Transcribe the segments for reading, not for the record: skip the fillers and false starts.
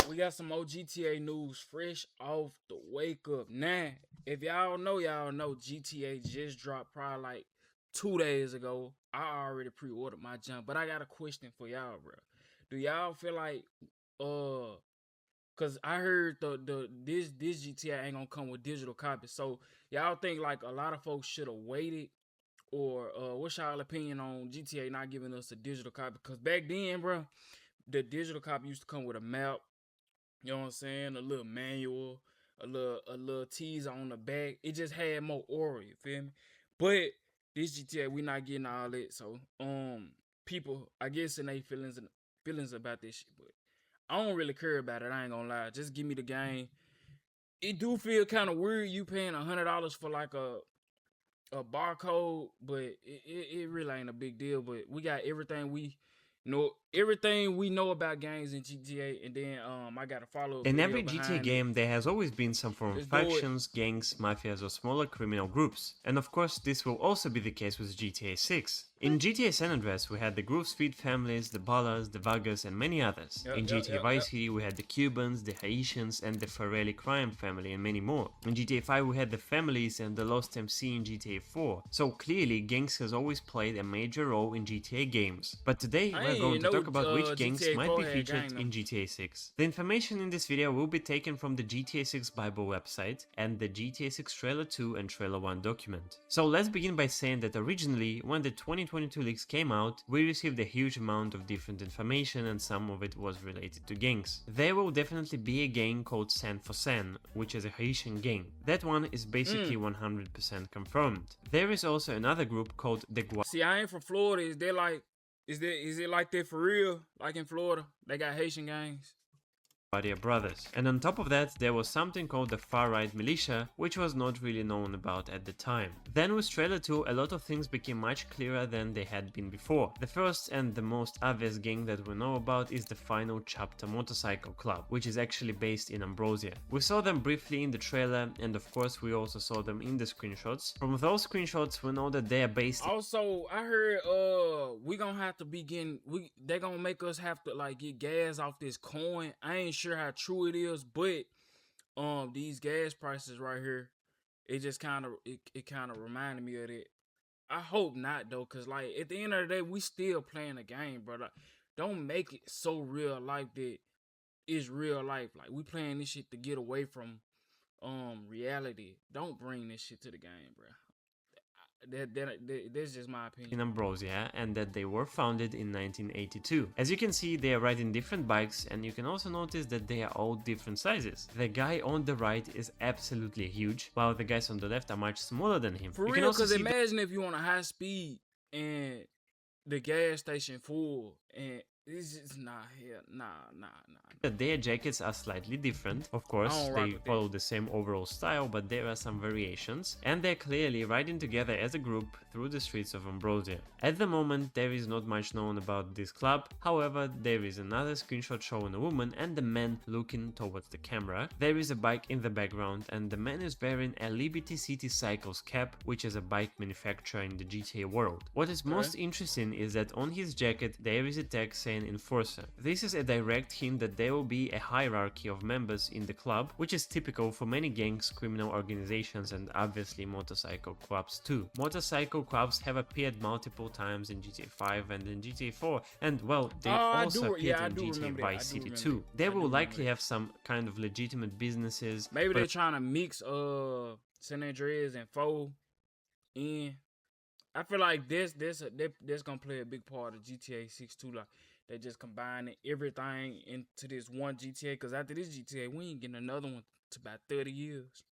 We got some more GTA news fresh off the wake up. Now, if y'all know, GTA just dropped probably like 2 days ago. I already pre-ordered my jump, but I got a question for y'all, bro. Do y'all feel like cause I heard this GTA ain't gonna come with digital copies. So y'all think like a lot of folks should have waited, or what's y'all opinion on GTA not giving us a digital copy? Cause back then, bro, the digital copy used to come with a map. You know what I'm saying? A little manual, a little teaser on the back. It just had more aura. You feel me? But this GTA, we not getting all that. So people, I guess, in their feelings about this shit, but I don't really care about it. I ain't gonna lie. Just give me the game. It do feel kind of weird you paying $100 for like a barcode, but it really ain't a big deal. But we got everything we know about games in GTA, and then I got a follow up. In every GTA game, there has always been some form of factions, gangs, mafias, or smaller criminal groups. And of course, this will also be the case with GTA 6. In GTA San Andreas, we had the Grove Street families, the Ballas, the Vargas, and many others. In GTA Vice City, we had the Cubans, the Haitians, and the Farrelly crime family, and many more. In GTA 5, we had the families and the Lost MC in GTA 4. So clearly, gangs has always played a major role in GTA games. But today, we're going to talk about which gangs might be featured in GTA 6. The information in this video will be taken from the GTA 6 Bible website and the GTA 6 Trailer 2 and Trailer 1 document. So let's begin by saying that originally, when the 2022 leaks came out, we received a huge amount of different information, and some of it was related to gangs. There will definitely be a gang called San for San, which is a Haitian gang. That one is basically 100% confirmed. There is also another group called the See, I ain't from Florida. Is it like that for real? Like in Florida, they got Haitian gangs? Brothers. And on top of that, there was something called the far-right militia, which was not really known about at the time. Then with Trailer 2, a lot of things became much clearer than they had been before. The first and the most obvious gang that we know about is the Final Chapter Motorcycle Club, which is actually based in Ambrosia. We saw them briefly in the trailer, and of course we also saw them in the screenshots. From those screenshots, we know that they are based Also, I heard we gonna have to they gonna make us have to like get gas off this coin. I ain't sure how true it is, but these gas prices right here, it just kind of reminded me of that. I hope not though, cause like at the end of the day, we still playing a game, bro. Like, don't make it so real life that it's real life. Like, we playing this shit to get away from reality. Don't bring this shit to the game, bro. That's just my opinion. In Ambrosia, and that they were founded in 1982. As you can see, they are riding different bikes, and you can also notice that they are all different sizes. The guy on the right is absolutely huge, while the guys on the left are much smaller than him. For real, because imagine if you on a high speed and the gas station full, and it's just nah. Their jackets are slightly different. Of course, they follow the same overall style, but there are some variations, and they're clearly riding together as a group through the streets of Ambrosia. At the moment, there is not much known about this club. However, there is another screenshot showing a woman and a man looking towards the camera. There is a bike in the background, and the man is wearing a Liberty City Cycles cap, which is a bike manufacturer in the GTA world. What is most interesting is that on his jacket there is a tag saying Enforcer. This is a direct hint that there will be a hierarchy of members in the club, which is typical for many gangs, criminal organizations, and obviously motorcycle clubs too. Motorcycle clubs have appeared multiple times in GTA 5 and in GTA 4, and well, they also appeared in GTA Vice City too. They will likely have some kind of legitimate businesses. Maybe they're trying to mix San Andreas and 4 in. I feel like this gonna play a big part of GTA 6 too. Like, they just combining everything into this one GTA. Because after this GTA, we ain't getting another one to about 30 years.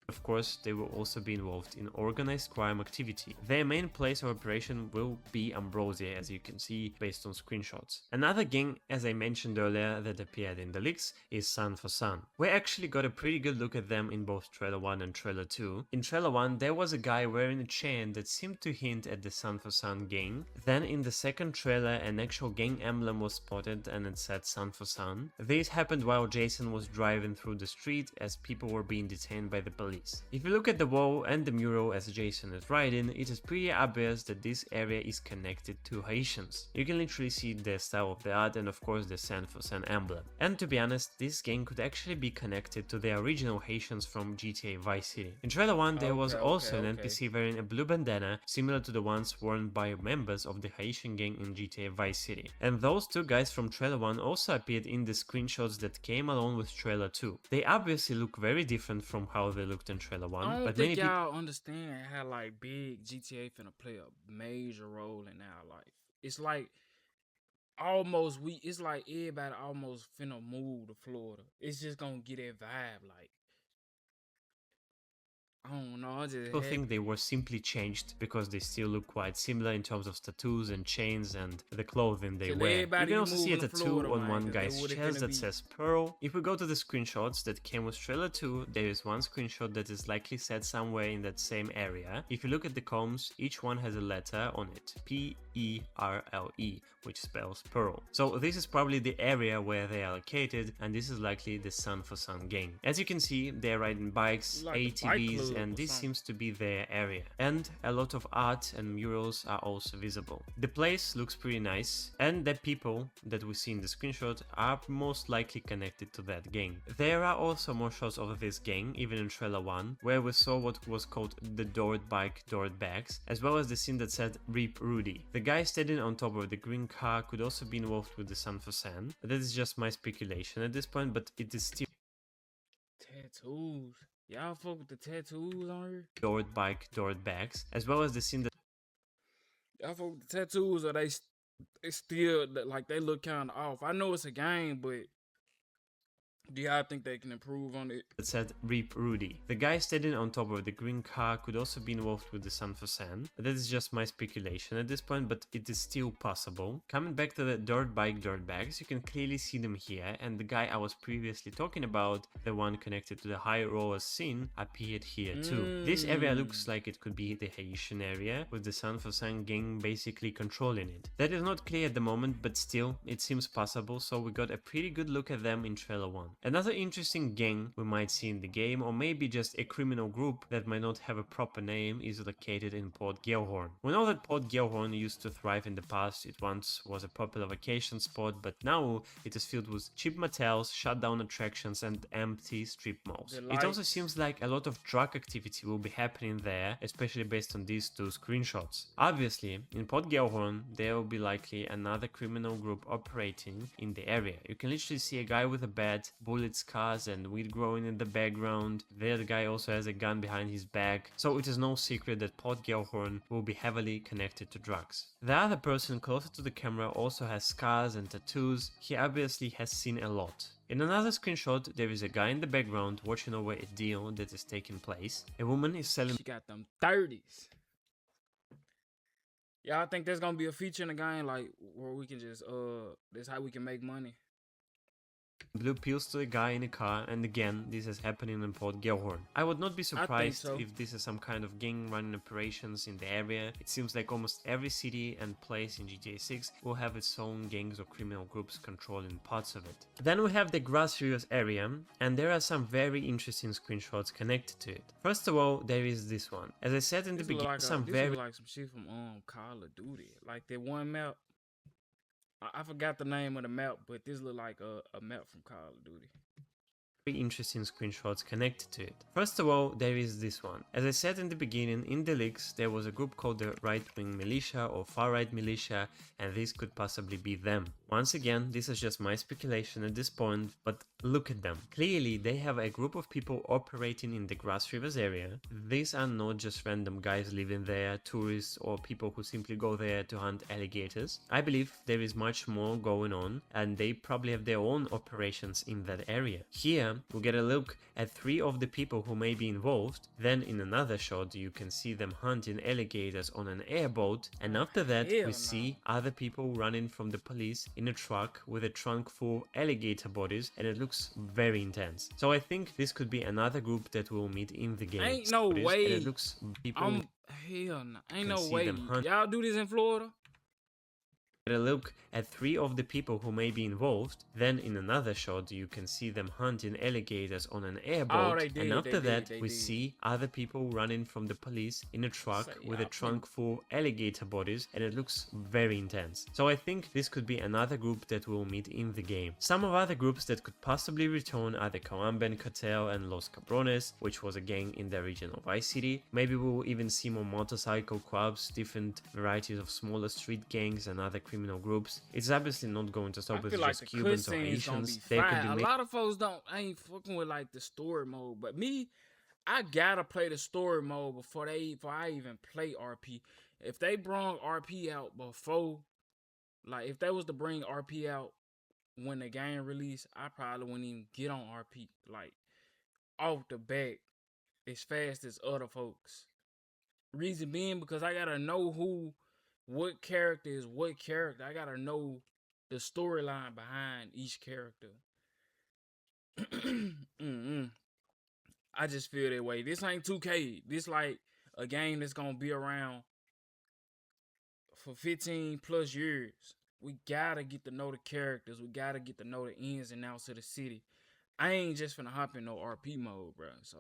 Of course, they will also be involved in organized crime activity. Their main place of operation will be Ambrosia, as you can see based on screenshots. Another gang, as I mentioned earlier, that appeared in the leaks is San for San. We actually got a pretty good look at them in both Trailer 1 and Trailer 2. In Trailer 1, there was a guy wearing a chain that seemed to hint at the San for San gang. Then in the second trailer, an actual gang emblem was spotted and it said San for San. This happened while Jason was driving through the street as people were being detained by the police. families. If you look at the wall and the mural as Jason is writing, it is pretty obvious that this area is connected to Haitians. You can literally see the style of the art and of course the cent for cent emblem. And to be honest, this gang could actually be connected to the original Haitians from GTA Vice City. In trailer 1 there was also an NPC wearing a blue bandana similar to the ones worn by members of the Haitian gang in GTA Vice City. And those two guys from trailer 1 also appeared in the screenshots that came along with trailer 2. They obviously look very different from how they looked in trailer 1. I don't think y'all understand how like big GTA finna play a major role in our life. It's like it's like everybody almost finna move to Florida. It's just gonna get that vibe like. I don't know, People think they were simply changed because they still look quite similar in terms of tattoos and chains and the clothing they wear. You can also see a tattoo on one guy's chest that says Pearl. If we go to the screenshots that came with trailer 2, there is one screenshot that is likely set somewhere in that same area. If you look at the columns, each one has a letter on it, P-E-R-L-E, which spells Pearl. So this is probably the area where they are located, and this is likely the Sun for Sun gang. As you can see, they're riding bikes, like ATVs, and this seems to be their area. And a lot of art and murals are also visible. The place looks pretty nice, and the people that we see in the screenshot are most likely connected to that gang. There are also more shots of this gang, even in trailer 1, where we saw what was called the Dirt Bike Dirt Bags, as well as the scene that said Reap Rudy. The guy standing on top of the green car could also be involved with the Sun for San. That is just my speculation at this point, but it is still tattoos. Y'all fuck with the tattoos on here? Dirt Bike Dirt Bags, as well as the scene that y'all fuck with the tattoos, or they still like they look kind of off. I know it's a game, but do y'all think they can improve on it? That said Reap Rudy. The guy standing on top of the green car could also be involved with the Sun for San. That is just my speculation at this point, but it is still possible. Coming back to the Dirt Bike Dirt Bags, you can clearly see them here, and the guy I was previously talking about, the one connected to the high rollers scene, appeared here too. This area looks like it could be the Haitian area, with the Sun for San gang basically controlling it. That is not clear at the moment, but still, it seems possible, so we got a pretty good look at them in trailer 1. Another interesting gang we might see in the game, or maybe just a criminal group that might not have a proper name, is located in Port Gellhorn. We know that Port Gellhorn used to thrive in the past. It once was a popular vacation spot, but now it is filled with cheap motels, shut down attractions and empty strip malls. It also seems like a lot of drug activity will be happening there, especially based on these two screenshots. Obviously, in Port Gellhorn, there will be likely another criminal group operating in the area. You can literally see a guy with a bat, bullets, cars and weed growing in the background. There the guy also has a gun behind his back, so it is no secret that Port Gellhorn will be heavily connected to drugs. The other person closer to the camera also has scars and tattoos. He obviously has seen a lot. In another screenshot, there is a guy in the background watching over a deal that is taking place. A woman is selling. She got them 30s. Y'all think there's gonna be a feature in the game like where we can just that's how we can make money? Blue pills to a guy in a car, and again, this is happening in Port Gellhorn. I would not be surprised if this is some kind of gang running operations in the area. It seems like almost every city and place in GTA 6 will have its own gangs or criminal groups controlling parts of it. Then we have the Grass Rivers area, and there are some very interesting screenshots connected to it. First of all, there is this one. As I said in the beginning, like some shit from Call of Duty, like that one map. I forgot the name of the map, but this look like a map from Call of Duty. Very interesting screenshots connected to it. First of all, there is this one. As I said in the beginning, in the leaks, there was a group called the Right-Wing Militia or Far-Right Militia, and this could possibly be them. Once again, this is just my speculation at this point, but look at them. Clearly, they have a group of people operating in the Grass Rivers area. These are not just random guys living there, tourists, or people who simply go there to hunt alligators. I believe there is much more going on, and they probably have their own operations in that area. Here, we get a look at 3 of the people who may be involved. Then in another shot, you can see them hunting alligators on an airboat, and after that, we see other people running from the police in a truck with a trunk full of alligator bodies, and it looks very intense. So I think this could be another group that we'll meet in the game. Ain't no way. And it looks people hell no. Ain't no way. Y'all do this in Florida? Get a look at 3 of the people who may be involved, then in another shot you can see them hunting alligators on an airboat, and after that we see other people running from the police in a truck with a trunk full of alligator bodies, and it looks very intense. So I think this could be another group that we'll meet in the game. Some of other groups that could possibly return are the Colombian Cartel and Los Cabrones, which was a gang in the region of Vice City. Maybe we'll even see more motorcycle clubs, different varieties of smaller street gangs and other criminal groups. It's obviously not going to stop with just Cubans or Asians. There could be a lot of folks ain't fucking with like the story mode, but me, I gotta play the story mode before I even play RP. If they brought RP out before, like if they was to bring RP out when the game released, I probably wouldn't even get on RP like off the bat as fast as other folks. Reason being because I gotta know what character is what character. I gotta know the storyline behind each character. I just feel that way. This ain't 2K. This like a game that's gonna be around for 15 plus years. We gotta get to know the characters. We gotta get to know the ins and outs of the city. I ain't just finna hop in no RP mode, bro. So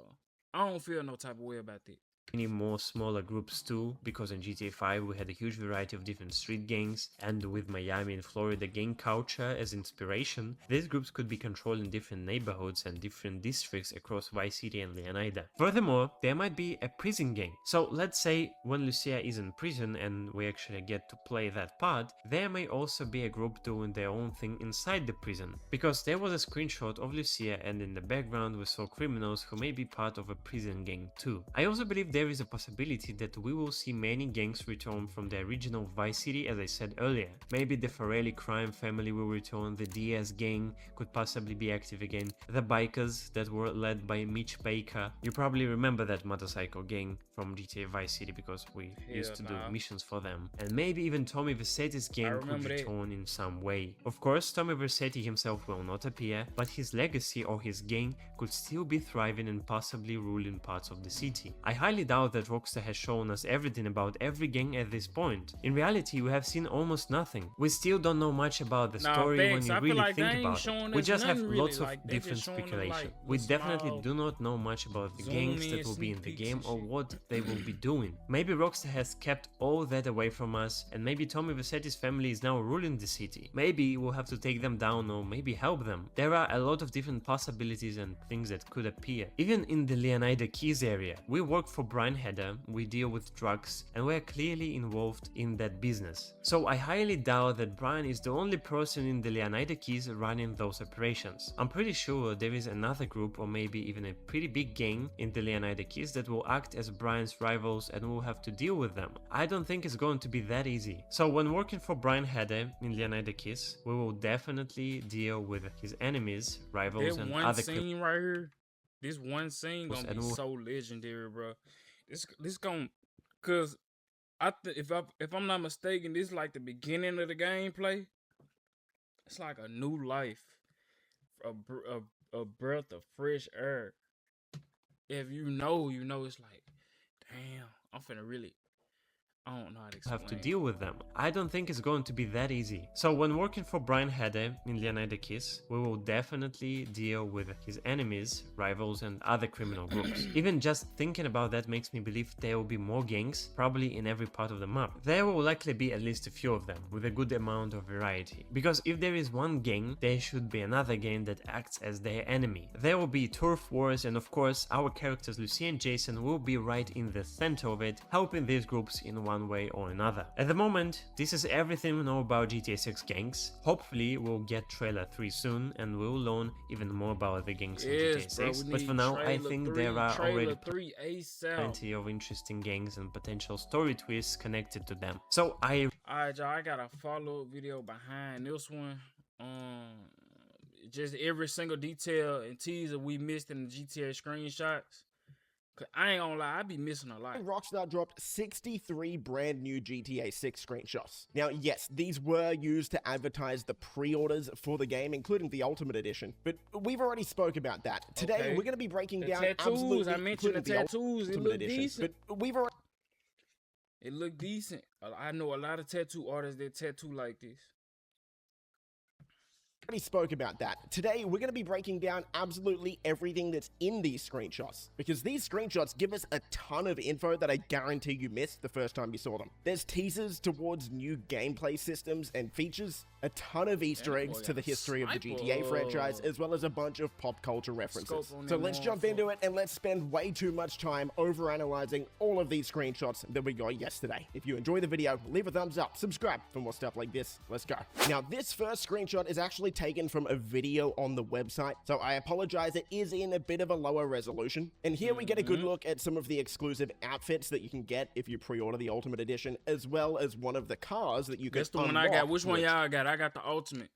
I don't feel no type of way about that. Many more smaller groups too, because in GTA 5 we had a huge variety of different street gangs, and with Miami and Florida gang culture as inspiration, these groups could be controlling different neighborhoods and different districts across Vice City and Leonida. Furthermore, there might be a prison gang. So let's say when Lucia is in prison and we actually get to play that part, there may also be a group doing their own thing inside the prison, because there was a screenshot of Lucia and in the background we saw criminals who may be part of a prison gang too. I also believe there is a possibility that we will see many gangs return from the original Vice City, as I said earlier. Maybe the Farrelly crime family will return, the Diaz gang could possibly be active again, the bikers that were led by Mitch Baker. You probably remember that motorcycle gang from GTA Vice City because we used to do missions for them. And maybe even Tommy Vercetti's gang could return in some way. Of course, Tommy Vercetti himself will not appear, but his legacy or his gang could still be thriving and possibly ruling parts of the city. I highly doubt that Rockstar has shown us everything about every gang at this point. In reality, we have seen almost nothing. We still don't know much about the story when you really think about it. We just have lots of different speculation. We definitely do not know much about the gangs that will be in the game or what they will be doing. Maybe Rockstar has kept all that away from us, and maybe Tommy Vercetti's family is now ruling the city. Maybe we'll have to take them down or maybe help them. There are a lot of different possibilities and things that could appear. Even in the Leonida Keys area, we work for Brian Header, we deal with drugs, and we're clearly involved in that business. So I highly doubt that Brian is the only person in the Leonida Keys running those operations. I'm pretty sure there is another group or maybe even a pretty big gang in the Leonida Keys that will act as Brian's rivals and we'll have to deal with them. I don't think it's going to be that easy. So when working for Brian Header in Leonida Keys, we will definitely deal with his enemies, rivals, and other scene right here. This one scene gonna be so legendary, bro. This gonna, cause if I'm not mistaken, this is like the beginning of the gameplay. It's like a new life, a breath of fresh air. If you know, it's like, damn, I'm finna really. I don't know how to explain. Have to deal with them. I don't think it's going to be that easy. So when working for Brian Header in Leonida Keys, we will definitely deal with his enemies, rivals, and other criminal groups. Even just thinking about that makes me believe there will be more gangs, probably in every part of the map. There will likely be at least a few of them, with a good amount of variety. Because if there is one gang, there should be another gang that acts as their enemy. There will be turf wars, and of course our characters Lucia and Jason will be right in the center of it, helping these groups in one way or another. At the moment, this is everything we know about GTA 6 gangs. Hopefully we'll get trailer 3 soon and we'll learn even more about the gangs in GTA 6. But for now, I think there are already plenty of interesting gangs and potential story twists connected to them. So Alright y'all, I got a follow-up video behind this one. Just every single detail and teaser we missed in the GTA screenshots. I ain't gonna lie, I be missing a lot. Rockstar dropped 63 brand new GTA 6 screenshots. Now, yes, these were used to advertise the pre-orders for the game, including the Ultimate Edition, but we've already spoke about that. Today, we're going to be breaking down tattoos. I mentioned the tattoos. It look decent. But we've already It looked decent. I know a lot of tattoo artists that tattoo like this. Already spoke about that. Today, we're going to be breaking down absolutely everything that's in these screenshots, because these screenshots give us a ton of info that I guarantee you missed the first time you saw them. There's teasers towards new gameplay systems and features, a ton of Easter eggs to the history of the GTA franchise, as well as a bunch of pop culture references. So let's jump into it, and let's spend way too much time overanalyzing all of these screenshots that we got yesterday. If you enjoy the video, leave a thumbs up, subscribe for more stuff like this. Let's go. Now, this first screenshot is actually taken from a video on the website, so I apologize, it is in a bit of a lower resolution. And here we get a good look at some of the exclusive outfits that you can get if you pre-order the Ultimate Edition, as well as one of the cars that you can unlock. That's the one I got. Which one y'all got? I got the Ultimate.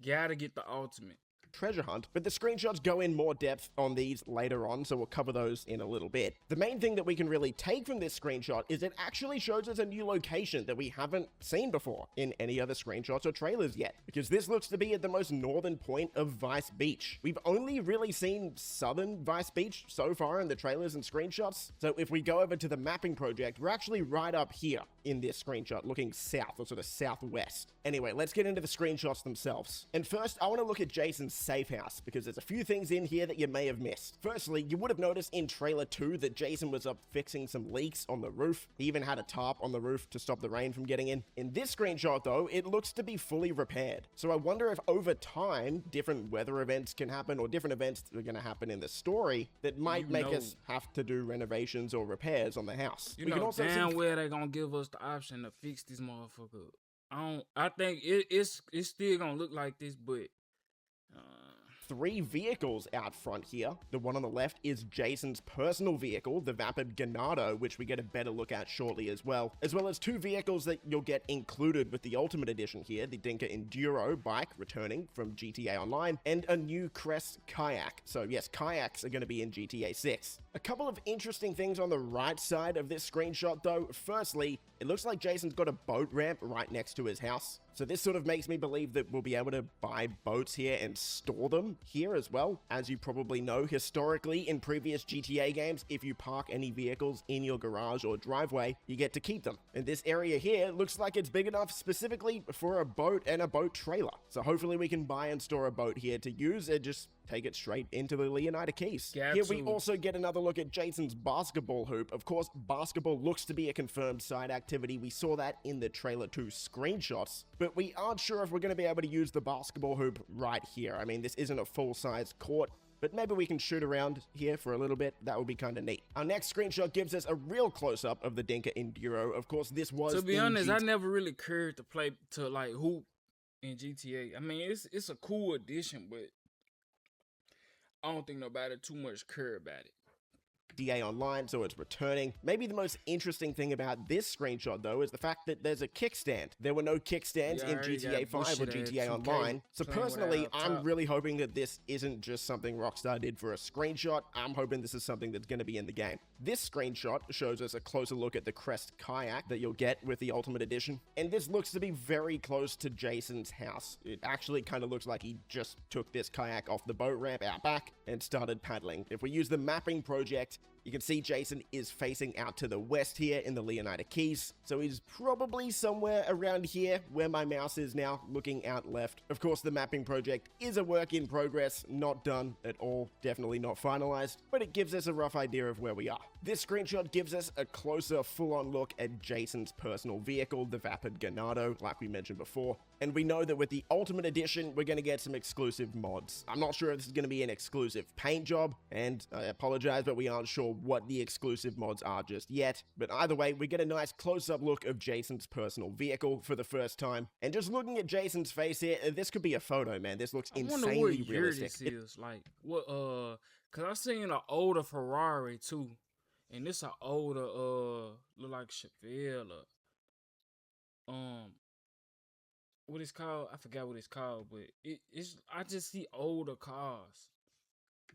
Gotta get the Ultimate. Treasure hunt, but the screenshots go in more depth on these later on, so we'll cover those in a little bit. The main thing that we can really take from this screenshot is it actually shows us a new location that we haven't seen before in any other screenshots or trailers yet, because this looks to be at the most northern point of Vice Beach. We've only really seen southern Vice Beach so far in the trailers and screenshots, so if we go over to the mapping project, we're actually right up here in this screenshot, looking south, or sort of southwest. Anyway, let's get into the screenshots themselves. And first, I want to look at Jason's safe house, because there's a few things in here that you may have missed. Firstly, you would have noticed in trailer 2 that Jason was up fixing some leaks on the roof. He even had a tarp on the roof to stop the rain from getting in. In this screenshot though, it looks to be fully repaired. So I wonder if over time, different weather events can happen, or different events that are going to happen in the story that might make us have to do renovations or repairs on the house. You know damn well they're going to give us the option to fix this motherfucker. I think it's still going to look like this, but 3 vehicles out front here. The one on the left is Jason's personal vehicle, the Vapid Ganado, which we get a better look at shortly as well as 2 vehicles that you'll get included with the Ultimate Edition here, the Dinka Enduro bike returning from GTA Online, and a new Crest kayak. So yes, kayaks are going to be in GTA 6. A couple of interesting things on the right side of this screenshot though. Firstly, it looks like Jason's got a boat ramp right next to his house. So this sort of makes me believe that we'll be able to buy boats here and store them here as well. As you probably know, historically in previous GTA games, if you park any vehicles in your garage or driveway, you get to keep them. And this area here looks like it's big enough specifically for a boat and a boat trailer. So hopefully we can buy and store a boat here to use and just take it straight into the Leonida Keys. Here we also get another look at Jason's basketball hoop. Of course, basketball looks to be a confirmed side activity. We saw that in the trailer 2 screenshots, but we aren't sure if we're going to be able to use the basketball hoop right here. I mean, this isn't a full-size court, but maybe we can shoot around here for a little bit. That would be kind of neat. Our next screenshot gives us a real close-up of the Dinka Enduro. Of course, this was... To be honest, I never really cared to play to like hoop in GTA. I mean, it's a cool addition, but I don't think nobody too much care about it. GTA Online, so it's returning. Maybe the most interesting thing about this screenshot, though, is the fact that there's a kickstand. There were no kickstands in GTA 5 or GTA Online, so personally, I'm really hoping that this isn't just something Rockstar did for a screenshot. I'm hoping this is something that's going to be in the game. This screenshot shows us a closer look at the Crest kayak that you'll get with the Ultimate Edition, and this looks to be very close to Jason's house. It actually kind of looks like he just took this kayak off the boat ramp out back and started paddling. If we use the mapping project, you can see Jason is facing out to the west here in the Leonida Keys, so he's probably somewhere around here where my mouse is now, looking out left. Of course, the mapping project is a work in progress, not done at all, definitely not finalized, but it gives us a rough idea of where we are. This screenshot gives us a closer, full-on look at Jason's personal vehicle, the Vapid Ganado, like we mentioned before, and we know that with the Ultimate Edition, we're going to get some exclusive mods. I'm not sure if this is going to be an exclusive paint job, and I apologize, but we aren't sure what the exclusive mods are just yet. But either way, we get a nice close-up look of Jason's personal vehicle for the first time. And just looking at Jason's face here, this could be a photo, man. This looks insanely realistic. This is like what? Cause I seen an older Ferrari too, and this an older look like Chevelle. What it's called? I forgot what it's called, but it's I just see older cars.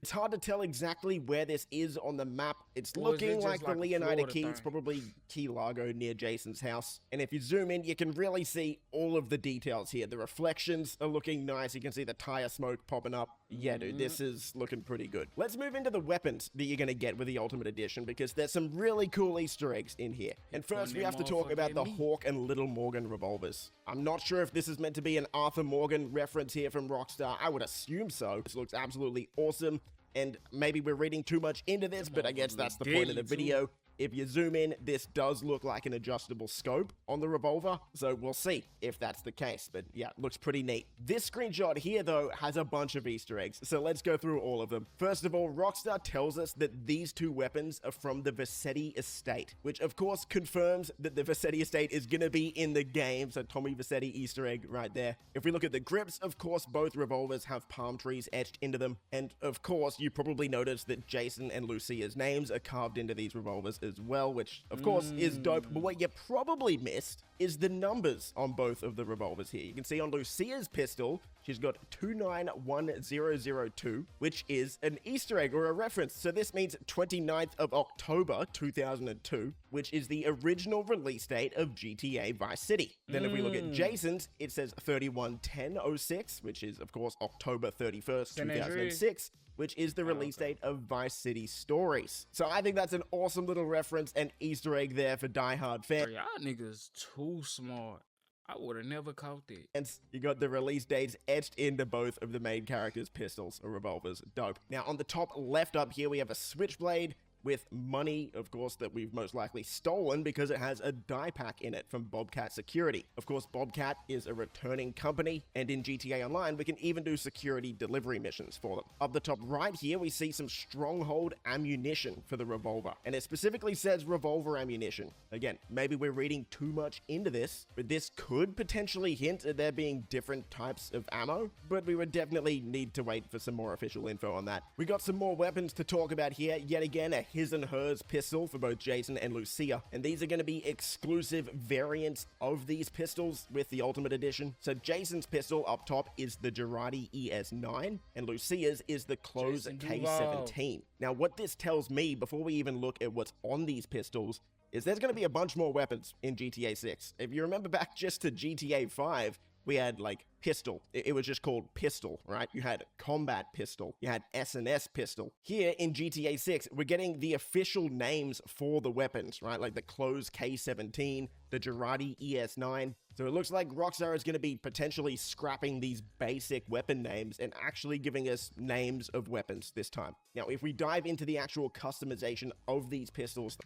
It's hard to tell exactly where this is on the map. It's Or is it looking just like the like a Leonida Florida Key. It's thing? probably Key Largo near Jason's house. And if you zoom in, you can really see all of the details here. The reflections are looking nice. You can see the tire smoke popping up. Yeah, dude, this is looking pretty good. Let's move into the weapons that you're going to get with the Ultimate Edition, because there's some really cool Easter eggs in here. And first, we have to talk about the Hawk and Little Morgan revolvers. I'm not sure if this is meant to be an Arthur Morgan reference here from Rockstar. I would assume so. This looks absolutely awesome. And maybe we're reading too much into this, but I guess that's the point of the video. If you zoom in, this does look like an adjustable scope on the revolver, so we'll see if that's the case, but yeah, looks pretty neat. This screenshot here, though, has a bunch of Easter eggs, so let's go through all of them. First of all, Rockstar tells us that these two weapons are from the Vassetti estate, which of course confirms that the Vassetti estate is gonna be in the game, so Tommy Vassetti Easter egg right there. If we look at the grips, of course, both revolvers have palm trees etched into them, and of course, you probably noticed that Jason and Lucia's names are carved into these revolvers as well, which of course is dope, but what you probably missed is the numbers on both of the revolvers here. You can see on Lucia's pistol, she's got 291002, which is an Easter egg or a reference. So this means 29th of October 2002, which is the original release date of GTA Vice City. Then if we look at Jason's, it says 311006, which is of course October 31st, 2006. Which is the release date of Vice City Stories. So I think that's an awesome little reference and Easter egg there for diehard fans. Y'all niggas too smart. I would have never caught that. And you got the release dates etched into both of the main characters' pistols or revolvers. Dope. Now on the top left up here, we have a switchblade with money, of course, that we've most likely stolen because it has a die pack in it from Bobcat Security. Of course, Bobcat is a returning company, and in GTA Online, we can even do security delivery missions for them. Up the top right here, we see some Stronghold ammunition for the revolver, and it specifically says revolver ammunition. Again, maybe we're reading too much into this, but this could potentially hint at there being different types of ammo, but we would definitely need to wait for some more official info on that. We got some more weapons to talk about here. Yet again, a his and hers pistol for both Jason and Lucia, and these are going to be exclusive variants of these pistols with the Ultimate Edition. So Jason's pistol up top is the Girardi ES9, and Lucia's is the Close K17. Now what this tells me, before we even look at what's on these pistols, is there's going to be a bunch more weapons in GTA 6. If you remember back just to GTA 5, we had like pistol. It was just called pistol, right? You had combat pistol. You had S&S pistol. Here in GTA 6, we're getting the official names for the weapons, right? Like the Close K17, the Girardi ES9. So it looks like Rockstar is going to be potentially scrapping these basic weapon names and actually giving us names of weapons this time. Now, if we dive into the actual customization of these pistols.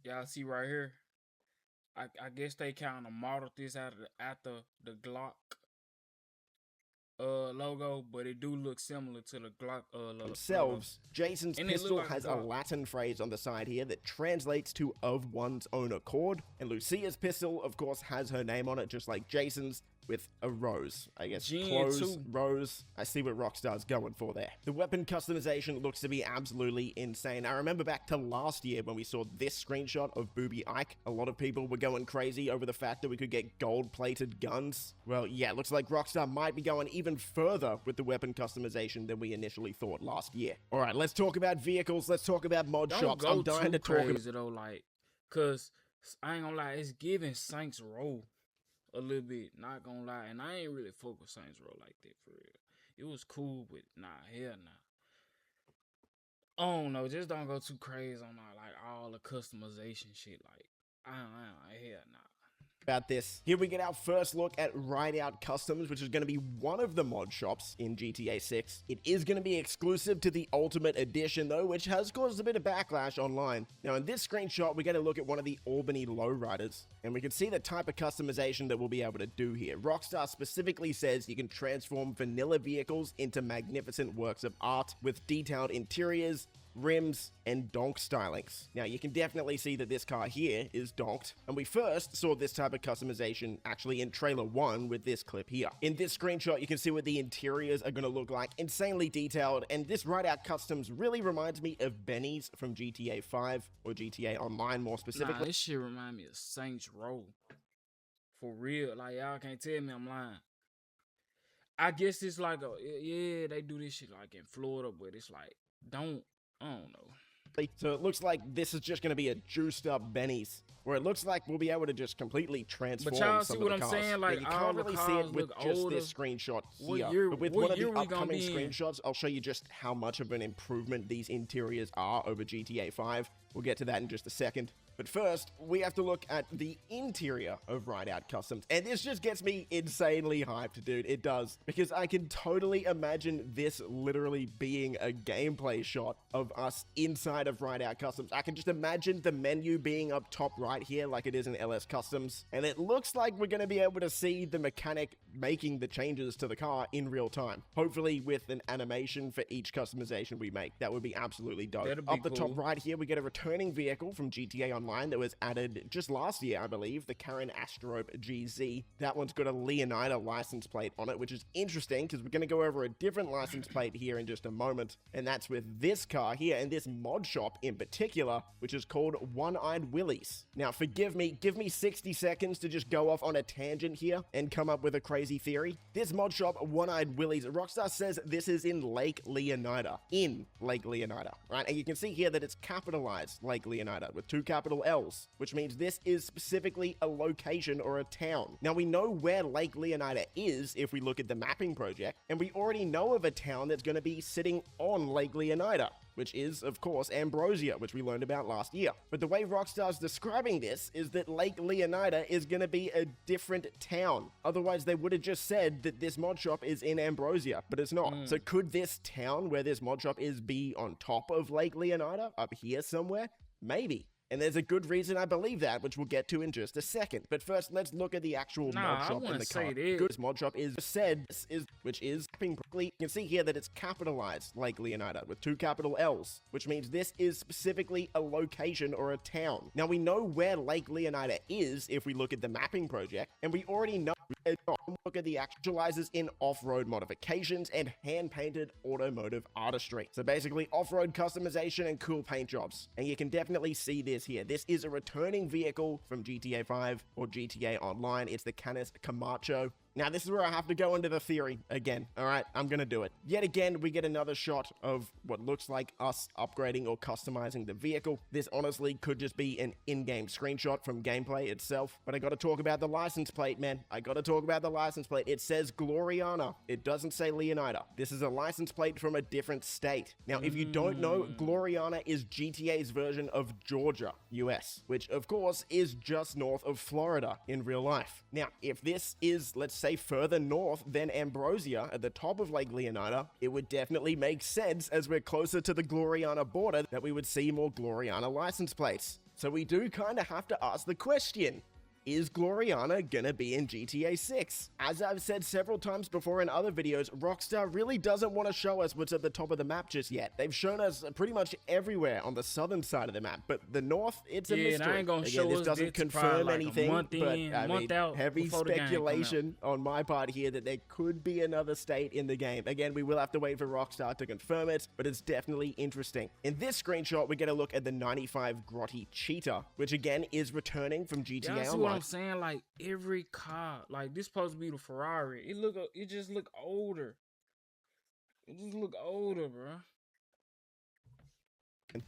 Y'all see right here? I guess they kind of modeled this after the Glock logo, but it do look similar to the Glock themselves. Jason's pistol like has a Latin phrase on the side here that translates to "of one's own accord," and Lucia's pistol, of course, has her name on it, just like Jason's, with a rose. I guess close, rose. I see what Rockstar's going for there. The weapon customization looks to be absolutely insane. I remember back to last year when we saw this screenshot of Booby Ike. A lot of people were going crazy over the fact that we could get gold-plated guns. Well, yeah, it looks like Rockstar might be going even further with the weapon customization than we initially thought last year. All right, let's talk about vehicles. Let's talk about mod shops. I'm dying to talk about though, like, cause I ain't gonna lie, it's giving Saints Row a little bit, not gonna lie, and I ain't really focused Saints Row like that for real. It was cool, but nah, hell nah. Oh no, just don't go too crazy on all the customization shit. Like, hell nah. About this. Here we get our first look at Rideout Customs, which is going to be one of the mod shops in GTA 6. It is going to be exclusive to the Ultimate Edition though, which has caused a bit of backlash online. Now in this screenshot, we get a look at one of the Albany lowriders, and we can see the type of customization that we'll be able to do here. Rockstar specifically says you can transform vanilla vehicles into magnificent works of art with detailed interiors, rims, and donk stylings. Now you can definitely see that this car here is donked, and we first saw this type of customization actually in trailer 1 with this clip here. In this screenshot you can see what the interiors are going to look like, insanely detailed, and this Rideout Customs really reminds me of Benny's from GTA 5 or GTA Online more specifically. Nah, this shit remind me of Saints Row. For real, like y'all can't tell me I'm lying. I guess it's like yeah, they do this shit like in Florida, but it's like I don't know. So it looks like this is just going to be a juiced up Benny's, where it looks like we'll be able to just completely transform But y'all some see of what the I'm cars. saying? Like, you all can't the really see cars it with look just older. this screenshot What here. year- But with what one of year the we gonna upcoming be in? screenshots, I'll show you just how much of an improvement these interiors are over GTA 5. We'll get to that in just a second. But first, we have to look at the interior of Rideout Customs. And this just gets me insanely hyped, dude. It does. Because I can totally imagine this literally being a gameplay shot of us inside of Rideout Customs. I can just imagine the menu being up top right here like it is in LS Customs. And it looks like we're going to be able to see the mechanic making the changes to the car in real time. Hopefully with an animation for each customization we make. That would be absolutely dope. That'd be Up the top cool. right here, we get a returning vehicle from GTA Online that was added just last year, I believe, the Karen Astrope GZ. That one's got a Leonida license plate on it, which is interesting because we're going to go over a different license plate here in just a moment, and that's with this car here and this mod shop in particular, which is called One-Eyed Willie's. Now, forgive me, give me 60 seconds to just go off on a tangent here and come up with a crazy theory. This mod shop, One-Eyed Willie's, Rockstar says this is in Lake Leonida, right? And you can see here that it's capitalized Lake Leonida with 2 capital L's, which means this is specifically a location or a town. Now, we know where Lake Leonida is if we look at the mapping project, and we already know of a town that's going to be sitting on Lake Leonida, which is, of course, Ambrosia, which we learned about last year. But the way Rockstar's describing this is that Lake Leonida is going to be a different town. Otherwise, they would have just said that this mod shop is in Ambrosia, but it's not. So could this town where this mod shop is be on top of Lake Leonida, up here somewhere? Maybe. And there's a good reason I believe that, which we'll get to in just a second. But first, let's look at the actual mod shop in the car. This mod shop is said, which is, you can see here that it's capitalized Lake Leonida with 2 capital L's, which means this is specifically a location or a town. Now, we know where Lake Leonida is if we look at the mapping project, and we already know look at the actualizers in off-road modifications and hand-painted automotive artistry. So basically off-road customization and cool paint jobs. And you can definitely see this here. This is a returning vehicle from GTA 5 or GTA Online. It's the Canis Camacho. Now, this is where I have to go into the theory again. All right, I'm going to do it. Yet again, we get another shot of what looks like us upgrading or customizing the vehicle. This honestly could just be an in-game screenshot from gameplay itself. But I got to talk about the license plate, man. I got to talk about the license plate. It says Gloriana. It doesn't say Leonida. This is a license plate from a different state. Now, if you don't know, Gloriana is GTA's version of Georgia, US, which of course is just north of Florida in real life. Now, if this is, let's say, further north than Ambrosia at the top of Lake Leonida, it would definitely make sense as we're closer to the Gloriana border that we would see more Gloriana license plates. So we do kind of have to ask the question, is Gloriana gonna be in GTA 6? As I've said several times before in other videos, Rockstar really doesn't want to show us what's at the top of the map just yet. They've shown us pretty much everywhere on the southern side of the map, but the north, it's a mystery. And I ain't gonna show this us doesn't confirm anything, but I mean, heavy speculation on my part here that there could be another state in the game. Again, we will have to wait for Rockstar to confirm it, but it's definitely interesting. In this screenshot, we get a look at the 95 Grotti Cheetah, which again is returning from GTA Online. I'm saying, like, every car, like, this supposed to be the Ferrari. It just look older. It just look older, bro.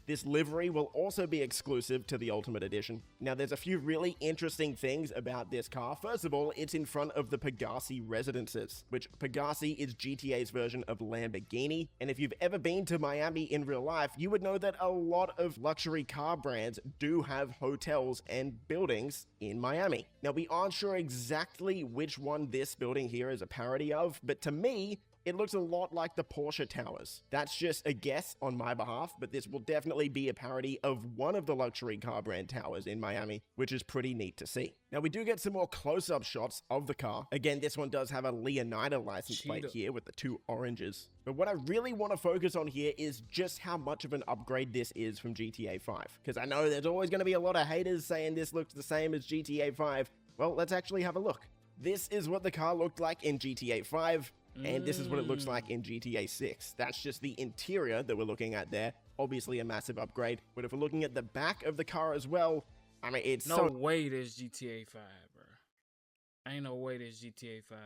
This livery will also be exclusive to the Ultimate Edition. Now, there's a few really interesting things about this car. First of all, it's in front of the Pegassi residences, which Pegassi is GTA's version of Lamborghini. And if you've ever been to Miami in real life, you would know that a lot of luxury car brands do have hotels and buildings in Miami. Now, we aren't sure exactly which one this building here is a parody of, but to me, it looks a lot like the Porsche Towers. That's just a guess on my behalf, but this will definitely be a parody of one of the luxury car brand towers in Miami, which is pretty neat to see. Now, we do get some more close-up shots of the car. Again, this one does have a Leonida license plate here with the 2 oranges. But what I really want to focus on here is just how much of an upgrade this is from GTA 5. Because I know there's always going to be a lot of haters saying this looks the same as GTA 5. Well, let's actually have a look. This is what the car looked like in GTA 5. And this is what it looks like in GTA 6. That's just the interior that we're looking at there. Obviously a massive upgrade. But if we're looking at the back of the car as well, I mean, it's no way there's GTA 5, bro. Ain't no way there's GTA 5.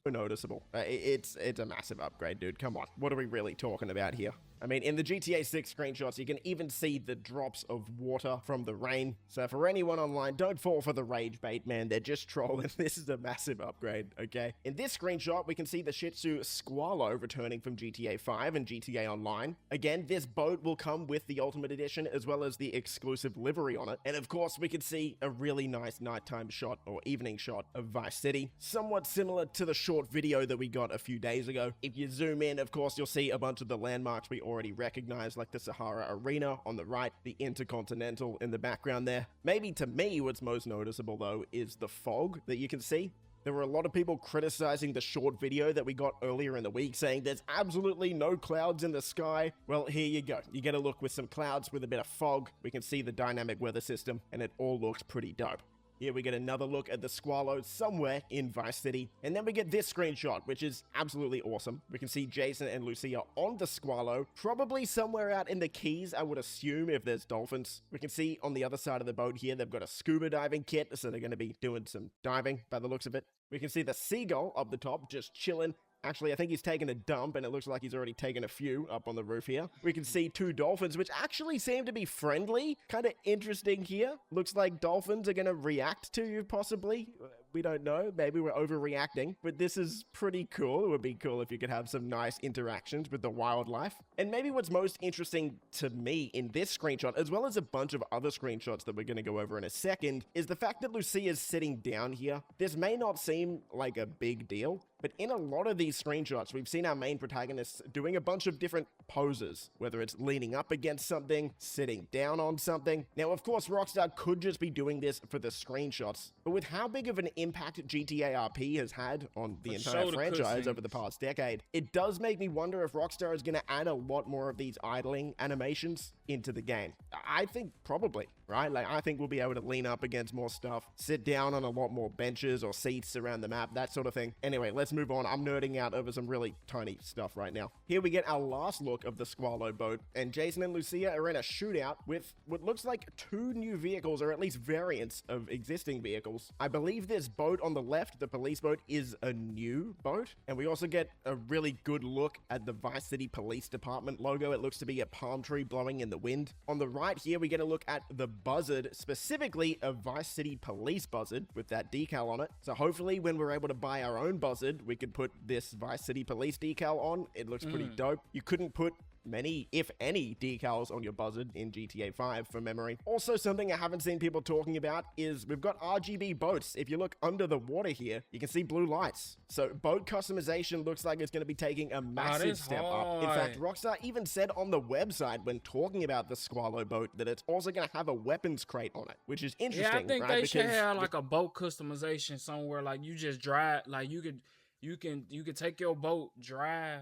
noticeable. It's a massive upgrade, dude. Come on. What are we really talking about here? I mean, in the GTA 6 screenshots, you can even see the drops of water from the rain. So for anyone online, don't fall for the rage bait, man. They're just trolling. This is a massive upgrade, okay? In this screenshot, we can see the Shih Tzu Squalo returning from GTA 5 and GTA Online. Again, this boat will come with the Ultimate Edition as well as the exclusive livery on it. And of course, we can see a really nice nighttime shot or evening shot of Vice City, somewhat similar to the short video that we got a few days ago. If you zoom in, of course, you'll see a bunch of the landmarks we already recognize, like the Sahara Arena on the right, the Intercontinental in the background there. Maybe to me, what's most noticeable though is the fog that you can see. There were a lot of people criticizing the short video that we got earlier in the week, saying there's absolutely no clouds in the sky. Well, here you go. You get a look with some clouds with a bit of fog. We can see the dynamic weather system, and it all looks pretty dope. Here we get another look at the Squalo somewhere in Vice City. And then we get this screenshot, which is absolutely awesome. We can see Jason and Lucia on the Squalo, probably somewhere out in the Keys, I would assume, if there's dolphins. We can see on the other side of the boat here, they've got a scuba diving kit, so they're going to be doing some diving by the looks of it. We can see the seagull up the top just chilling. Actually, I think he's taken a dump, and it looks like he's already taken a few up on the roof here. We can see two dolphins, which actually seem to be friendly. Kind of interesting here. Looks like dolphins are going to react to you, possibly. We don't know. Maybe we're overreacting, but this is pretty cool. It would be cool if you could have some nice interactions with the wildlife. And maybe what's most interesting to me in this screenshot, as well as a bunch of other screenshots that we're going to go over in a second, is the fact that Lucia is sitting down here. This may not seem like a big deal, but in a lot of these screenshots, we've seen our main protagonists doing a bunch of different poses, whether it's leaning up against something, sitting down on something. Now, of course, Rockstar could just be doing this for the screenshots, but with how big of an impact GTA RP has had on the entire franchise over the past decade, it does make me wonder if Rockstar is going to add a lot more of these idling animations into the game. I think probably, right? Like, I think we'll be able to lean up against more stuff, sit down on a lot more benches or seats around the map, that sort of thing. Anyway, let's move on. I'm nerding out over some really tiny stuff right now. Here we get our last look of the Squalo boat, and Jason and Lucia are in a shootout with what looks like two new vehicles, or at least variants of existing vehicles. I believe this boat on the left, the police boat, is a new boat, and we also get a really good look at the Vice City Police Department logo. It looks to be a palm tree blowing in the wind. On the right here, we get a look at the buzzard, specifically a Vice City Police buzzard with that decal on it. So hopefully when we're able to buy our own buzzard, we could put this Vice City Police decal on. It looks pretty dope. You couldn't put many, if any, decals on your buzzard in GTA 5 from memory. Also, something I haven't seen people talking about is we've got RGB boats. If you look under the water here, you can see blue lights. So boat customization looks like it's going to be taking a massive step up. In fact, Rockstar even said on the website when talking about the Squalo boat that it's also going to have a weapons crate on it, which is interesting. Yeah, I think right? they should have like a boat customization somewhere. Like you just drive, like you could take your boat, drive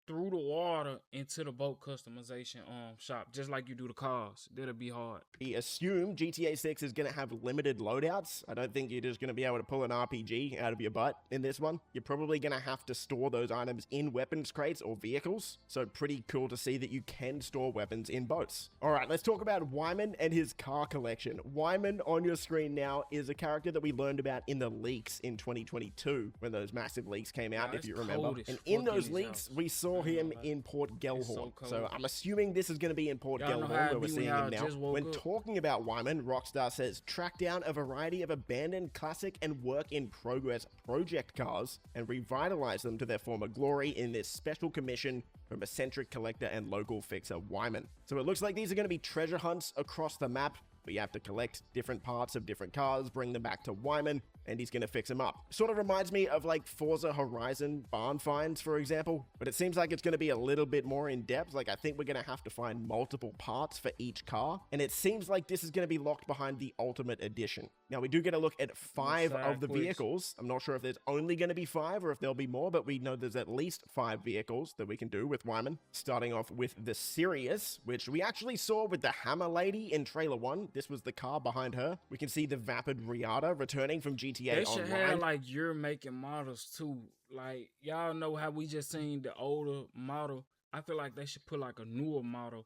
through the water into the boat customization shop, just like you do the cars. That'll be hard. We assume GTA 6 is going to have limited loadouts. I don't think you're just going to be able to pull an RPG out of your butt in this one. You're probably going to have to store those items in weapons crates or vehicles. So pretty cool to see that you can store weapons in boats. All right, let's talk about Wyman and his car collection. Wyman on your screen now is a character that we learned about in the leaks in 2022 when those massive leaks came out, if you remember. And in those leaks, we saw him in Port Gellhorn. So I'm assuming this is going to be in Port Gellhorn where we're seeing him now. When talking about Wyman, Rockstar says, track down a variety of abandoned classic and work-in-progress project cars and revitalize them to their former glory in this special commission from eccentric collector and local fixer Wyman. So it looks like these are going to be treasure hunts across the map. But you have to collect different parts of different cars, bring them back to Wyman, and he's going to fix them up. Sort of reminds me of like Forza Horizon barn finds, for example, but it seems like it's going to be a little bit more in depth. Like I think we're going to have to find multiple parts for each car, and it seems like this is going to be locked behind the Ultimate Edition. Now we do get a look at 5 of the vehicles. I'm not sure if there's only going to be 5 or if there'll be more, but we know there's at least 5 vehicles that we can do with Wyman. Starting off with the Sirius, which we actually saw with the Hammer Lady in Trailer 1. This was the car behind her. We can see the Vapid Riata returning from GTA They should Online. have like your making models too. Like y'all know how we just seen the older model. I feel like they should put like a newer model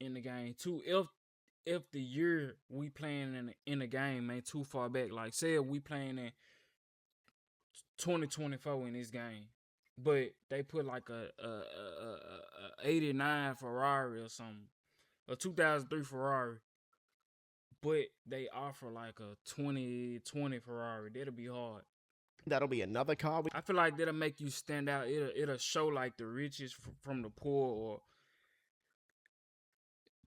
in the game too. If the year we playing in the game ain't too far back, like say if we playing in 2024 in this game, but they put like a 89 Ferrari or something, a 2003 Ferrari, but they offer like a 2020 Ferrari. That'll be hard. That'll be another car. I feel like that'll make you stand out. It'll show like the richest from the poor, or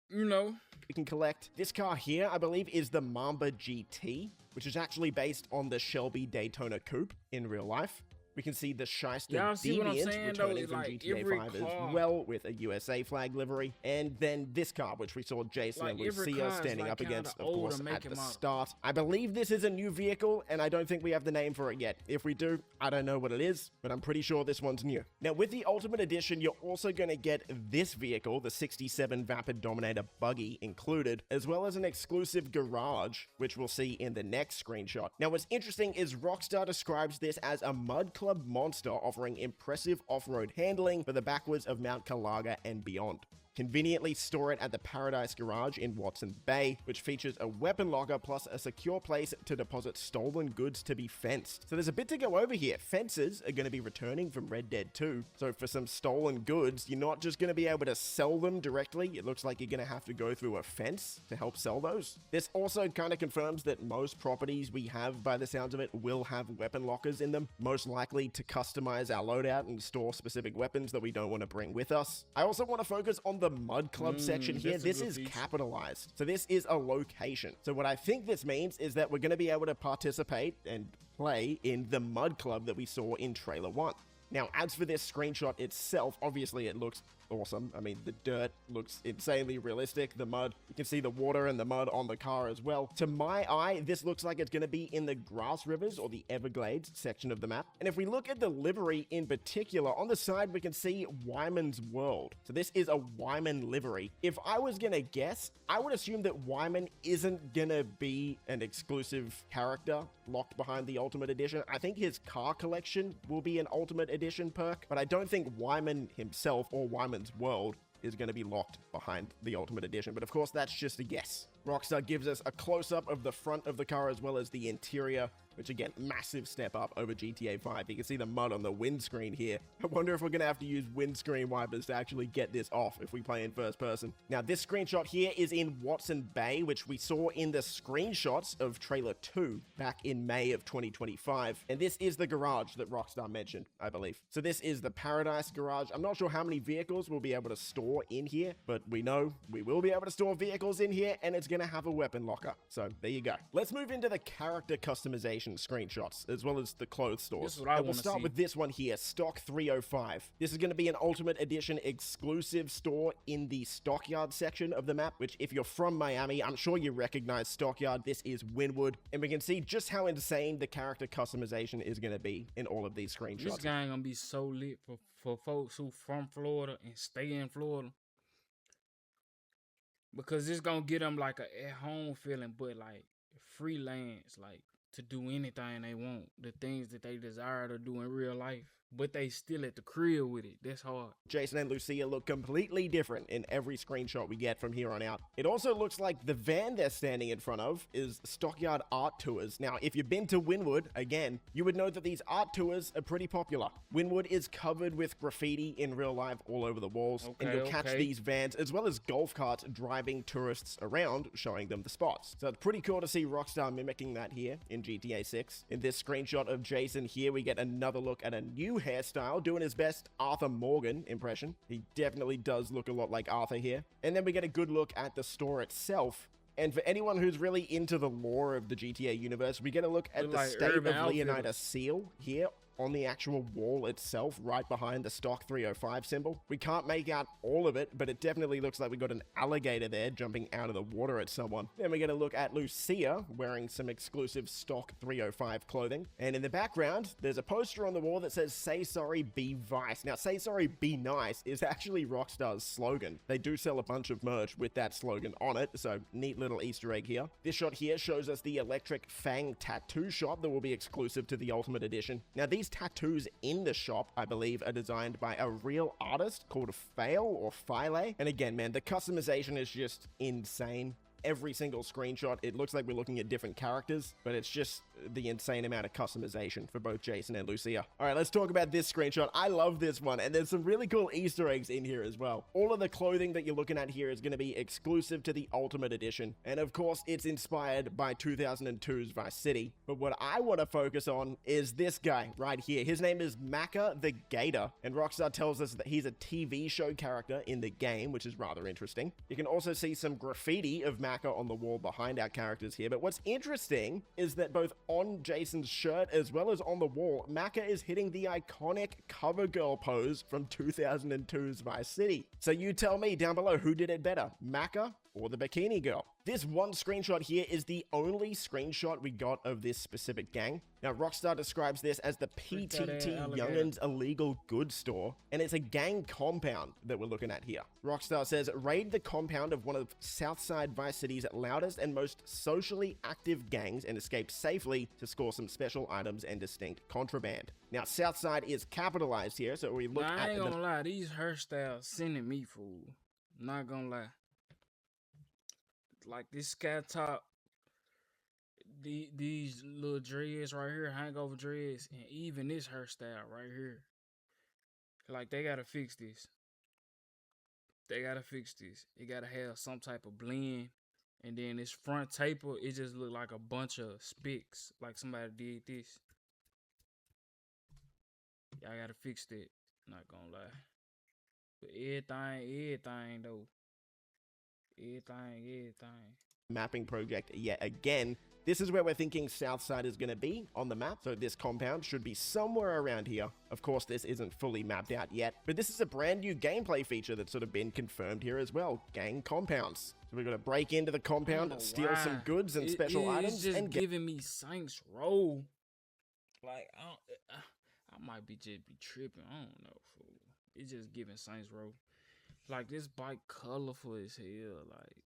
you know. We can collect. This car here, I believe, is the Mamba GT, which is actually based on the Shelby Daytona Coupe in real life. We can see the Shyster Deviant returning from like GTA 5 as well, with a USA flag livery. And then this car, which we saw Jason and Lucia standing up against, of course, at the start. I believe this is a new vehicle, and I don't think we have the name for it yet. If we do, I don't know what it is, but I'm pretty sure this one's new. Now, with the Ultimate Edition, you're also going to get this vehicle, the 67 Vapid Dominator buggy included, as well as an exclusive garage, which we'll see in the next screenshot. Now, what's interesting is Rockstar describes this as a mud club monster offering impressive off-road handling for the backwards of Mount Calaga and beyond. Conveniently store it at the Paradise Garage in Watson Bay, which features a weapon locker plus a secure place to deposit stolen goods to be fenced. So there's a bit to go over here. Fences are going to be returning from Red Dead 2, so for some stolen goods, you're not just going to be able to sell them directly. It looks like you're going to have to go through a fence to help sell those. This also kind of confirms that most properties we have, by the sounds of it, will have weapon lockers in them, most likely to customize our loadout and store specific weapons that we don't want to bring with us. I also want to focus on the Mud Club section here. This is capitalized. So this is a location. So what I think this means is that we're going to be able to participate and play in the Mud Club that we saw in trailer 1. Now, as for this screenshot itself, obviously it looks awesome. I mean, the dirt looks insanely realistic. The mud, you can see the water and the mud on the car as well. To my eye, this looks like it's going to be in the Grass Rivers or the Everglades section of the map. And if we look at the livery in particular, on the side we can see Wyman's World. So this is a Wyman livery. If I was going to guess, I would assume that Wyman isn't going to be an exclusive character locked behind the Ultimate Edition. I think his car collection will be an Ultimate Edition perk, but I don't think Wyman himself or Wyman's World is going to be locked behind the Ultimate Edition. But of course, that's just a guess. Rockstar gives us a close-up of the front of the car as well as the interior, which again, massive step up over GTA 5. You can see the mud on the windscreen here. I wonder if we're going to have to use windscreen wipers to actually get this off if we play in first person. Now, this screenshot here is in Watson Bay, which we saw in the screenshots of trailer 2 back in May of 2025. And this is the garage that Rockstar mentioned, I believe. So this is the Paradise Garage. I'm not sure how many vehicles we'll be able to store in here, but we know we will be able to store vehicles in here, and it's going to have a weapon locker. So there you go. Let's move into the character customization screenshots as well as the clothes stores. And we'll start with this one here, Stock 305. This is going to be an Ultimate Edition exclusive store in the Stockyard section of the map, which if you're from Miami, I'm sure you recognize Stockyard. This is Wynwood, and we can see just how insane the character customization is going to be in all of these screenshots. This guy gonna be so lit for folks who from Florida and stay in Florida, because it's gonna get them like a at-home feeling, but like freelance, like to do anything they want, the things that they desire to do in real life, but they still at the crib with it. That's hard. Jason and Lucia look completely different in every screenshot we get from here on out. It also looks like the van they're standing in front of is Stockyard Art Tours. Now, if you've been to Wynwood, again, you would know that these art tours are pretty popular. Wynwood is covered with graffiti in real life all over the walls, and you'll catch these vans as well as golf carts driving tourists around, showing them the spots. So it's pretty cool to see Rockstar mimicking that here in GTA 6. In this screenshot of Jason here, we get another look at a new hairstyle, doing his best Arthur Morgan impression. He definitely does look a lot like Arthur here. And then we get a good look at the store itself. And for anyone who's really into the lore of the GTA universe, we get a look at the State of Leonidas seal here on the actual wall itself, right behind the Stock 305 symbol. We can't make out all of it, but it definitely looks like we got an alligator there jumping out of the water at someone. Then we get a look at Lucia wearing some exclusive Stock 305 clothing. And in the background, there's a poster on the wall that says, "Say sorry, be vice." Now, "Say sorry, be nice" is actually Rockstar's slogan. They do sell a bunch of merch with that slogan on it, so neat little Easter egg here. This shot here shows us the Electric Fang tattoo shop that will be exclusive to the Ultimate Edition. Now, these tattoos in the shop, I believe, are designed by a real artist called Fail or File. And again, man, the customization is just insane. Every single screenshot, it looks like we're looking at different characters, but it's just the insane amount of customization for both Jason and Lucia. All right, let's talk about this screenshot. I love this one, and there's some really cool Easter eggs in here as well. All of the clothing that you're looking at here is going to be exclusive to the Ultimate Edition, and of course, it's inspired by 2002's Vice City. But what I want to focus on is this guy right here. His name is Macca the Gator, and Rockstar tells us that he's a TV show character in the game, which is rather interesting. You can also see some graffiti of Macca on the wall behind our characters here, but what's interesting is that both on Jason's shirt as well as on the wall, Macca is hitting the iconic cover girl pose from 2002's Vice City. So you tell me down below, who did it better, Macca or the bikini girl? This one screenshot here is the only screenshot we got of this specific gang. Now, Rockstar describes this as the PTT Young'uns Illegal Goods Store, and it's a gang compound that we're looking at here. Rockstar says, raid the compound of one of Southside Vice City's loudest and most socially active gangs and escape safely to score some special items and distinct contraband. Now, Southside is capitalized here, so we look at I ain't gonna lie, these hairstyles sending me fool. Not gonna lie. Like this sky top, these little dreads right here, hangover dreads, and even this hairstyle right here. Like they gotta fix this. They gotta fix this. It gotta have some type of blend, and then this front taper, it just look like a bunch of spicks, like somebody did this. Y'all gotta fix that. Not gonna lie. But everything though. Everything. Mapping project yet again. This is where we're thinking Southside is going to be on the map, so this compound should be somewhere around here. Of course, this isn't fully mapped out yet, but this is a brand new gameplay feature that's sort of been confirmed here as well, gang compounds. So we're going to break into the compound, steal some goods and special items. It's just and giving me Saints Row. Like, I might be tripping. I don't know, fool. It's just giving Saints Row. Like, this bike colorful as hell, like.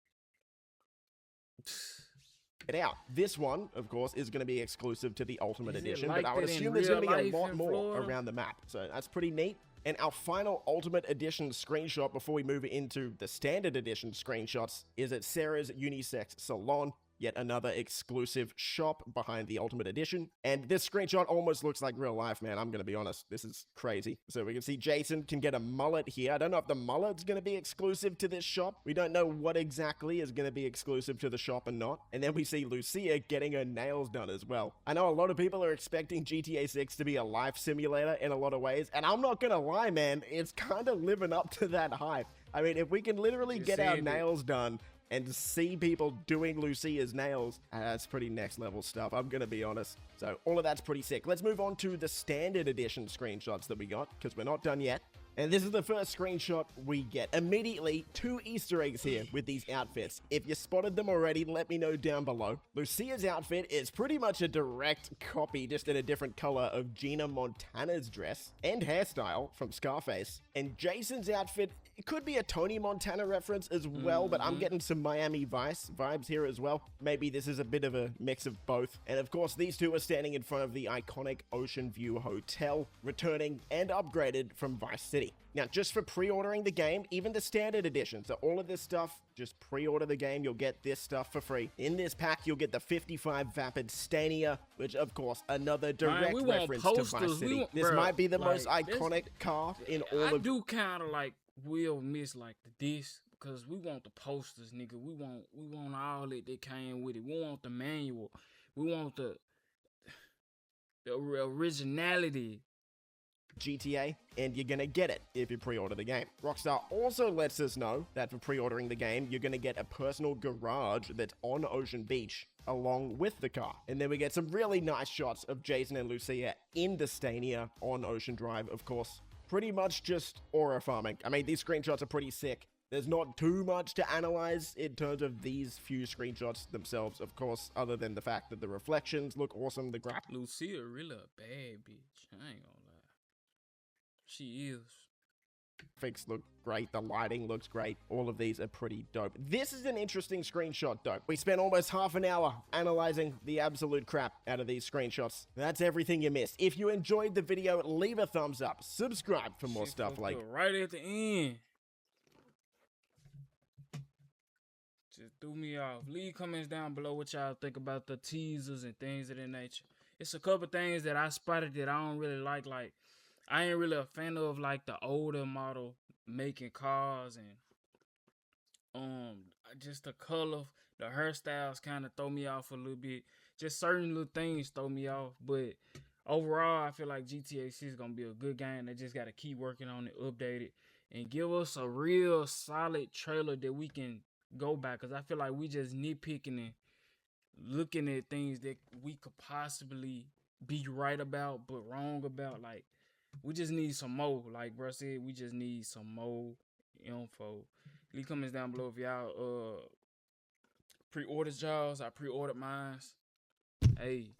It out. This one, of course, is going to be exclusive to the Ultimate Edition, like but I would assume there's going to be a lot more around the map, so that's pretty neat. And our final Ultimate Edition screenshot before we move into the Standard Edition screenshots is at Sarah's Unisex Salon. Yet another exclusive shop behind the Ultimate Edition. And this screenshot almost looks like real life, man. I'm going to be honest. This is crazy. So we can see Jason can get a mullet here. I don't know if the mullet's going to be exclusive to this shop. We don't know what exactly is going to be exclusive to the shop and not. And then we see Lucia getting her nails done as well. I know a lot of people are expecting GTA 6 to be a life simulator in a lot of ways. And I'm not going to lie, man. It's kind of living up to that hype. I mean, if we can literally get our nails done and see people doing Lucia's nails, that's pretty next level stuff, I'm gonna be honest. So all of that's pretty sick. Let's move on to the Standard Edition screenshots that we got, because we're not done yet. And this is the first screenshot we get. Immediately, 2 Easter eggs here with these outfits. If you spotted them already, let me know down below. Lucia's outfit is pretty much a direct copy, just in a different color, of Gina Montana's dress and hairstyle from Scarface. And Jason's outfit, it could be a Tony Montana reference as well, but I'm getting some Miami Vice vibes here as well. Maybe this is a bit of a mix of both. And of course, these two are standing in front of the iconic Ocean View Hotel, returning and upgraded from Vice City. Now, just for pre-ordering the game, even the Standard Edition, so all of this stuff, just pre-order the game, you'll get this stuff for free. In this pack, you'll get the 55 Vapid Stania, which, of course, another direct reference to Vice City. This might be the most iconic car in all of... I do kind of like will miss like this, because we want the posters, nigga. We want all that came with it. We want the manual. We want the originality. GTA, and you're gonna get it if you pre-order the game. Rockstar also lets us know that for pre-ordering the game, you're gonna get a personal garage that's on Ocean Beach along with the car. And then we get some really nice shots of Jason and Lucia in the Stania on Ocean Drive, of course. Pretty much just aura farming. I mean, these screenshots are pretty sick. There's not too much to analyze in terms of these few screenshots themselves, of course, other than the fact that the reflections look awesome, the graphics. Lucia really a bad bitch. I ain't gonna lie. She is. Graphics look great, the lighting looks great, all of these are pretty dope. This is an interesting screenshot though. We spent almost half an hour analyzing the absolute crap out of these screenshots. That's everything you missed. If you enjoyed the video, leave a thumbs up, subscribe for more stuff like... Right at the end. just threw me off. Leave comments down below what y'all think about the teasers and things of that nature. It's a couple things that I spotted that I don't really like. Like, I ain't really a fan of like the older model making cars, and just the color, the hairstyles kind of throw me off a little bit. Just certain little things throw me off, but overall I feel like GTA 6 is gonna be a good game. They just gotta keep working on it, update it, and give us a real solid trailer that we can go by. Cause I feel like we just nitpicking and looking at things that we could possibly be right about but wrong about. Like, we just need some more. Like bro said, we just need some more info. Leave comments down below if y'all pre-ordered y'all's. I pre-ordered mine. Hey.